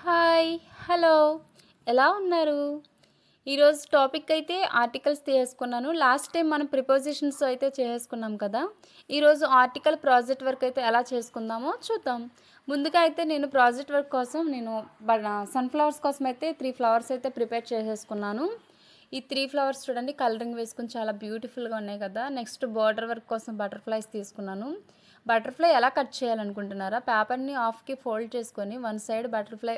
Hi hello ఎలా ఉన్నారు? ఈరోజు టాపిక్ అయితే ఆర్టికల్స్ తీసుకున్నాను. లాస్ట్ టైం మనం ప్రిపోజిషన్స్ అయితే చేసుకున్నాం కదా. ఈరోజు ఆర్టికల్ ప్రాజెక్ట్ వర్క్ అయితే ఎలా చేసుకుందామో చూద్దాం. ముందుగా అయితే నేను ప్రాజెక్ట్ వర్క్ కోసం సన్ఫ్లవర్స్ కోసం అయితే 3 ఫ్లవర్స్ అయితే ప్రిపేర్ చేసేసుకున్నాను. ఈ 3 ఫ్లవర్స్ చూడండి కలరింగ్ వేసుకుని చాలా బ్యూటిఫుల్గా ఉన్నాయి కదా. నెక్స్ట్ బార్డర్ వర్క్ కోసం బటర్ఫ్లైస్ తీసుకున్నాను. బటర్ఫ్లై ఎలా కట్ చేయాలనుకుంటున్నారా? పేపర్ని హాఫ్కి ఫోల్డ్ చేసుకొని one side butterfly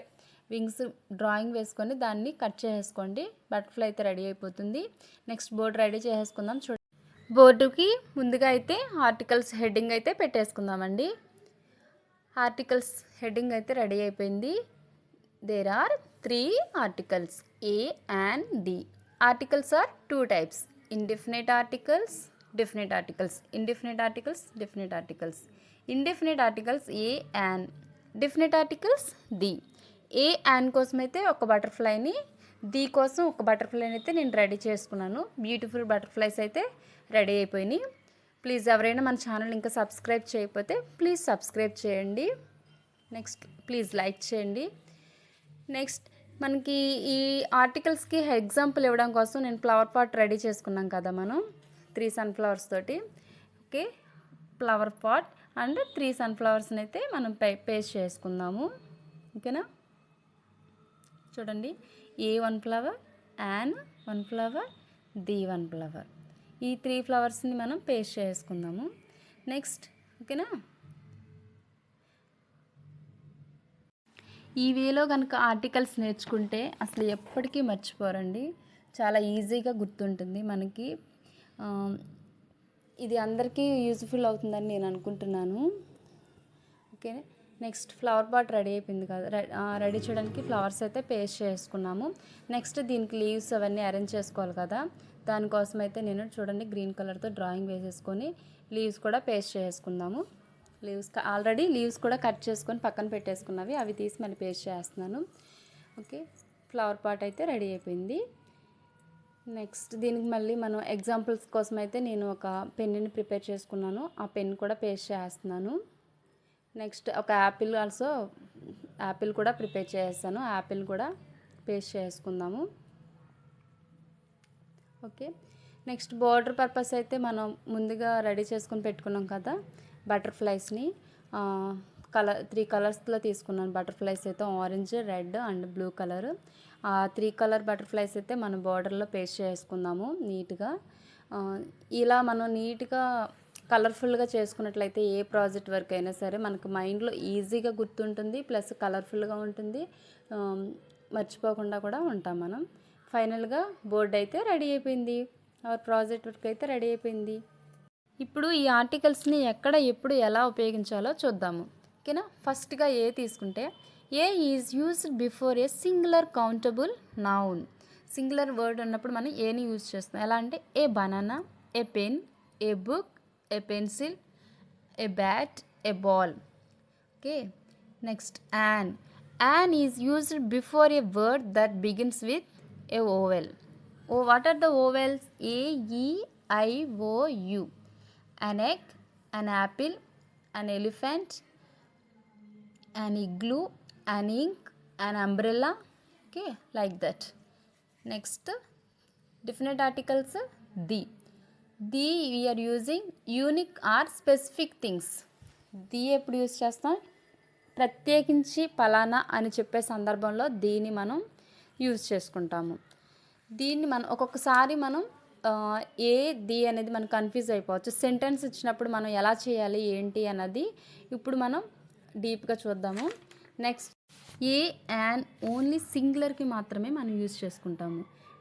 wings drawing వేసుకొని దాన్ని కట్ చేసుకోండి. బటర్ఫ్లై అయితే రెడీ అయిపోతుంది. నెక్స్ట్ బోర్డు రెడీ చేసేసుకుందాం. బోర్డుకి ముందుగా అయితే ఆర్టికల్స్ హెడ్డింగ్ అయితే పెట్టేసుకుందామండి. ఆర్టికల్స్ హెడ్డింగ్ అయితే రెడీ అయిపోయింది. There are 3 articles A and D. Articles are 2 types: indefinite articles, definite articles. Indefinite articles, definite articles. Indefinite articles A and definite articles D. A and కోసం అయితే ఒక బటర్ఫ్లైని, D కోసం ఒక బటర్ఫ్లైని అయితే నేను రెడీ చేసుకున్నాను. బ్యూటిఫుల్ బటర్ఫ్లైస్ అయితే రెడీ అయిపోయినాయి. ప్లీజ్ ఎవరైనా మన ఛానల్ ఇంకా సబ్స్క్రైబ్ చేయకపోతే ప్లీజ్ సబ్స్క్రైబ్ చేయండి. నెక్స్ట్ ప్లీజ్ లైక్ చేయండి. నెక్స్ట్ మనకి ఈ ఆర్టికల్స్కి ఎగ్జాంపుల్ ఇవ్వడం కోసం నేను ఫ్లవర్ పాట్ రెడీ చేసుకున్నాం కదా మనం 3 సన్ఫ్లవర్స్ తోటి. ఓకే, ఫ్లవర్ పాట్ అండ్ 3 సన్ఫ్లవర్స్ని అయితే మనం పేస్ట్ చేసుకుందాము. ఓకేనా, చూడండి A1 flower, an 1 flower, D1 flower. ఈ 3 ఫ్లవర్స్ని మనం పేస్ట్ చేసుకుందాము. నెక్స్ట్ ఓకేనా, ఈ వేలో కనుక ఆర్టికల్స్ నేర్చుకుంటే అసలు ఎప్పటికీ మర్చిపోరండి. చాలా ఈజీగా గుర్తుంటుంది మనకి. ఇది అందరికీ యూజ్ఫుల్ అవుతుందని నేను అనుకుంటున్నాను. Okay, next flower pot ready అయిపోయింది కదా. రెడీ చేయడానికి ఫ్లవర్స్ అయితే పేస్ట్ చేసుకున్నాము. నెక్స్ట్ దీనికి లీవ్స్ అవన్నీ అరేంజ్ చేసుకోవాలి కదా. దానికోసం అయితే నేను చూడండి గ్రీన్ కలర్తో డ్రాయింగ్ వేసేసుకొని లీవ్స్ కూడా పేస్ట్ చేసుకుందాము. ఆల్రెడీ లీవ్స్ కూడా కట్ చేసుకొని పక్కన పెట్టేసుకున్నవి, అవి తీసి మళ్ళీ పేస్ట్ చేస్తున్నాను. ఓకే, ఫ్లవర్ పాట్ అయితే రెడీ అయిపోయింది. నెక్స్ట్ దీనికి మళ్ళీ మనం ఎగ్జాంపుల్స్ కోసం అయితే నేను ఒక పెన్ని ప్రిపేర్ చేసుకున్నాను. ఆ పెన్ కూడా పేస్ట్ చేస్తున్నాను. నెక్స్ట్ ఒక యాపిల్ కూడా ప్రిపేర్ చేస్తాను. యాపిల్ కూడా పేస్ట్ చేసుకుందాము. ఓకే, నెక్స్ట్ బార్డర్ పర్పస్ అయితే మనం ముందుగా రెడీ చేసుకొని పెట్టుకున్నాం కదా బటర్ఫ్లైస్ని. 3 కలర్స్లో తీసుకున్నాను బటర్ఫ్లైస్ అయితే, orange, red and blue colour. 3 colour butterflies అయితే మనం బార్డర్లో పేస్ట్ చేసుకుందాము నీట్గా. ఇలా మనం నీట్గా కలర్ఫుల్గా చేసుకున్నట్లయితే ఏ ప్రాజెక్ట్ వర్క్ అయినా సరే మనకు మైండ్లో ఈజీగా గుర్తుంటుంది, ప్లస్ కలర్ఫుల్గా ఉంటుంది, మర్చిపోకుండా కూడా ఉంటాం మనం. ఫైనల్గా బోర్డు అయితే రెడీ అయిపోయింది. ప్రాజెక్ట్ వర్క్ అయితే రెడీ అయిపోయింది. ఇప్పుడు ఈ ఆర్టికల్స్ని ఎక్కడ ఎప్పుడు ఎలా ఉపయోగించాలో చూద్దాము. ఓకేనా, ఫస్ట్గా ఏ తీసుకుంటే a is used before a singular countable noun. Singular word ఉన్నప్పుడు మనం ఏని యూజ్ చేస్తాం. ఎలా అంటే a banana, a pen, a book, a pencil, a bat, a ball. Okay, next an is used before a word that begins with a vowel. What are the vowels? AEIOU. An egg, an apple, an elephant, an igloo, an ink, an umbrella. Okay, like that. Next, definite articles the. The we are using unique or specific things. The ఎప్పుడు use చేస్తాం? ప్రత్యేకించి పలానా అని చెప్పే సందర్భంలో దీన్ని మనం use చేసుకుంటాము. దీన్ని మనం ఒక్కొక్కసారి మనం ది అనేది మనం కన్ఫ్యూజ్ అయిపోవచ్చు. సెంటెన్స్ ఇచ్చినప్పుడు మనం ఎలా చేయాలి ఏంటి అన్నది ఇప్పుడు మనం డీప్గా చూద్దాము. నెక్స్ట్ యాన్ ఓన్లీ సింగులర్కి మాత్రమే మనం యూజ్ చేసుకుంటాము.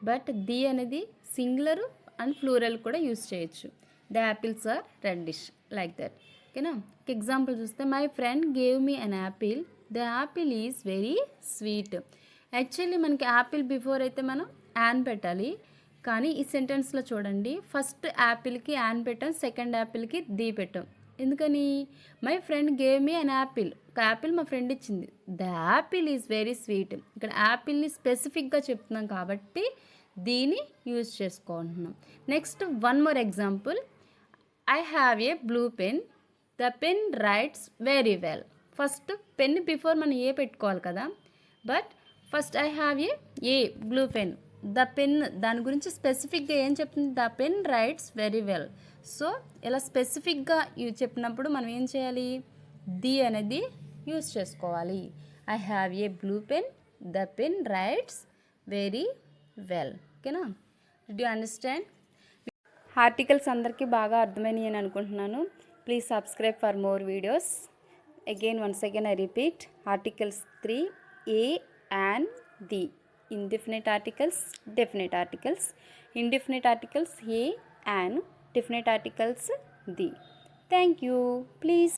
బట్ ది అనేది సింగులర్ అండ్ ప్లూరల్ కూడా యూజ్ చేయొచ్చు. The apples are reddish, like that. ఓకేనా, ఎగ్జాంపుల్ చూస్తే my friend gave me an apple, the apple is very sweet. Actually మనకి యాపిల్ బిఫోర్ అయితే మనం యాన్ పెట్టాలి, కానీ ఈ సెంటెన్స్లో చూడండి ఫస్ట్ యాపిల్కి యాన్ పెట్టాం, సెకండ్ యాపిల్కి ది పెట్టాం. ఎందుకని? My friend gave me an apple, ఒక యాపిల్ మా ఫ్రెండ్ ఇచ్చింది. The apple is very sweet. ఇక్కడ యాపిల్ని స్పెసిఫిక్గా చెప్తున్నాం కాబట్టి దీన్ని యూజ్ చేసుకుంటున్నాం. Next one more example, I have a blue pen, the pen writes very well. First pen before మనం ఏ పెట్టుకోవాలి కదా, but first I have a blue pen. The pen దాని గురించి స్పెసిఫిక్గా ఏం చెప్తుంది? The pen writes very well. So ఇలా స్పెసిఫిక్గా చెప్పినప్పుడు మనం ఏం చేయాలి? ది అనేది యూస్ చేసుకోవాలి. I have a blue pen, the pen writes very well. ఓకేనా? Do you understand? ఆర్టికల్స్ అందరికీ బాగా అర్థమైనాయి అని అనుకుంటున్నాను. Please subscribe for more videos. Once again I repeat, articles 3, a and the. Indefinite articles, definite articles. Indefinite articles a and definite articles the. Thank you. Please